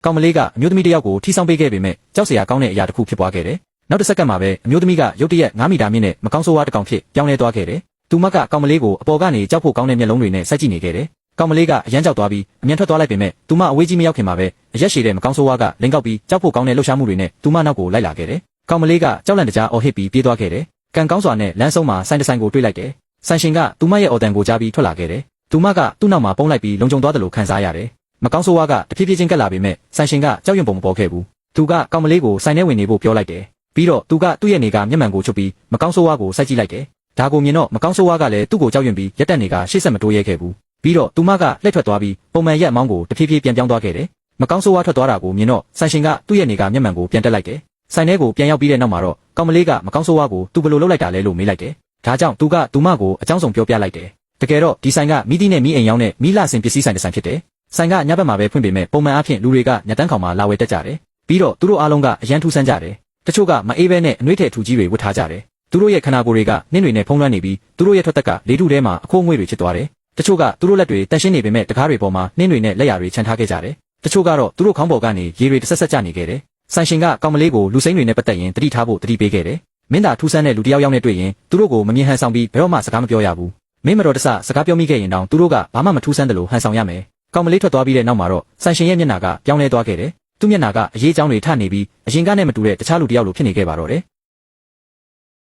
ကောင်မလေးကအမျိုးသမီးတယောက်ကိုထိဆောင်ပေးခဲ့ပေမဲ့ကြောက်စရာကောင်းတဲ့အရာတစ်ခုဖြစ်ပွားခဲ့တယ်နောက်တစ်စက္ကန့်မှာပဲအမျိုးသမီးကရုတ်တရက်9 မီတာမြင့်နဲ့မကောင်းဆိုးဝါးတစ်ကောင်ဖြစ်ပြောင်းလဲသွားခဲ့တယ်သူမကကောင်မလေးကိုအပေါ်ကနေကြောက်ဖို့ကောင်းတဲ့မျက်လုံးတွေနဲ့စိုက်ကြည့်နေခဲ့တယ်ကောင်မလေးကအရန်ကြောက်သွားပြီးအမြန်ထွက်သွားလိုက်ပေမဲ့သူမအဝေးကြီးမရောက်ခင်မှာပဲအရက်ရှည်တဲ့မကောင်းဆိုးဝါးကလင်းကောက်ပြီးကြောက်ဖို့ကောင်းတဲ့လှုပ်ရှားမှုတွေနဲ့သူမနောက်ကိုလိုက်လာခဲ့တယ်ကောင်မလေးကကြောက်လန့်တကြားအော်ဟစ်ပြီးပြေးသွားခဲ့တယ်ကံကောင်းစွာနဲ့လမ်းဆုံးမှာဆိုင်တစ်ဆိုင်ကိုတွေ့လိုက်တယ်ဆိုင်ရှင်ကသူမရဲ့အော်တန်ကိုကြားပြီးထွက်လာခဲ့တယ်သူမကသူ့နောက်မှာပုံလိုက်ပြီးလုံခြုံသွားတယ်လို့ခံစားရတယ်မကောင်းဆိုးဝါးကတဖြည်းဖြည်းချင်းကပ်လာပေမဲ့ဆိုင်ရှင်ကကြောက်ရွံ့ပုံမပေါ်ခဲ့ဘူးသူကကောင်မလေးကိုဆိုင်ထဲဝင်နေဖို့ပြောလိုက်တယ်ပြီးတော့သူကသူ့ရဲ့နေကမျက်မှန်ကိုချုပ်ပြီးမကောင်းဆိုးဝါးကိုစိုက်ကြည့်လိုက်တယ်ဒါကိုမြင်တော့မကောင်းဆိုးဝါးကလည်းသူ့ကိုကြောက်ရွံ့ပြီးရက်တက်နေကရှေ့ဆက်မတိုးရဲခဲ့ဘူးပြီးတော့သူမကလှည့်ထွက်သွားပြီးပုံမှန်ရက်မောင်းကိုတဖြည်းဖြည်းပြန်ပြောင်းသွားခဲ့တယ်မကောင်းဆိုးဝါးထွက်သွားတာကိုမြင်တော့ဆိုင်ရှင်ကသူ့ရဲ့နေကမျက်မှန်ကိုပြန်တက်လိုက်တယ်ဆိုင်ထဲကိုပြန်ရောက်ပြီးတဲ့နောက်မှာတော့ကောင်မလေးကမကောင်းဆိုးဝါးကိုသူဘယ်လိုလုပ်လိုက်တာလဲလို့မေးလိုက်တယ်ဒါကြောင့်သူကသူမကိုအကြောင်းစုံပြောပြလိုက်တယ်တကယ်တော့ဒီဆိုင်ကမီးသီးနဲ့မီးအိမ်ရောင်းတဲ့မီးလာစင်ပစ္စည်းဆိုင်တစ်ဆိုင်ဖြစ်တယ်ဆိုင်ကညဘက်မှာပဲဖွင့်ပေမဲ့ပုံမှန်အားဖြင့်လူတွေကညတန်းခေါင်မှာလာဝယ်တက်ကြတယ်ပြီးတော့သူတို့အားလုံးကအရန်ထူးဆန်းကြတယ်တချို့ကမအေးဘဲနဲ့အနှွေးထည်ထူကြီးတွေဝတ်ထားကြတယ်သူတို့ရဲ့ခန္ဓာကိုယ်တွေကနှင်းတွေနဲ့ဖုံးလွှမ်းနေပြီးသူတို့ရဲ့ထွက်သက်ကလေထုထဲမှာအခိုးအငွေ့တွေဖြစ်သွားတယ်တချို့ကသူတို့လက်တွေတန့်ရှင်းနေပေမဲ့တကားတွေပေါ်မှာနှင်းတွေနဲ့လက်ရာတွေခြံထားခဲ့ကြတယ်တချို့ကတော့သူတို့ခေါင်းပေါ်ကနေရေတွေတဆက်ဆက်ကျနေခဲ့တယ်ဆိုင်ရှင်ကကောင်မလေးကိုလူစိမ်းတွေနဲ့ပတ်သက်ရင်တတိထားဖို့တတိပေးခဲ့တယ်မင်းသာထူးဆန်းတဲ့လူတစ်ယောက်နဲ့တွေ့ရင်သူတို့ကိုမမြင်ဟန်ဆောင်ပြီးဘယ်တော့မှစကားမပြောရဘူးမင်းမတော်တဆစကားပြောမိခဲ့ရင်တောင်သူတို့ကဘာမှမထူးဆန်းတယ်လို့ဟန်ဆောင်ရမယ်ကောင်မလေးထွက်သွားပြီးတဲ့နောက်မှာတော့ဆိုင်ရှင်ရဲ့မျက်နှာကပြောင်းလဲသွားခဲ့တယ်သူ့မျက်နှာကအရေးအကြောင်းတွေထနေပြီးအရင်ကနဲ့မတူတဲ့တခြားလူတစ်ယောက်လိုဖြစ်နေခဲ့ပါတော့တယ်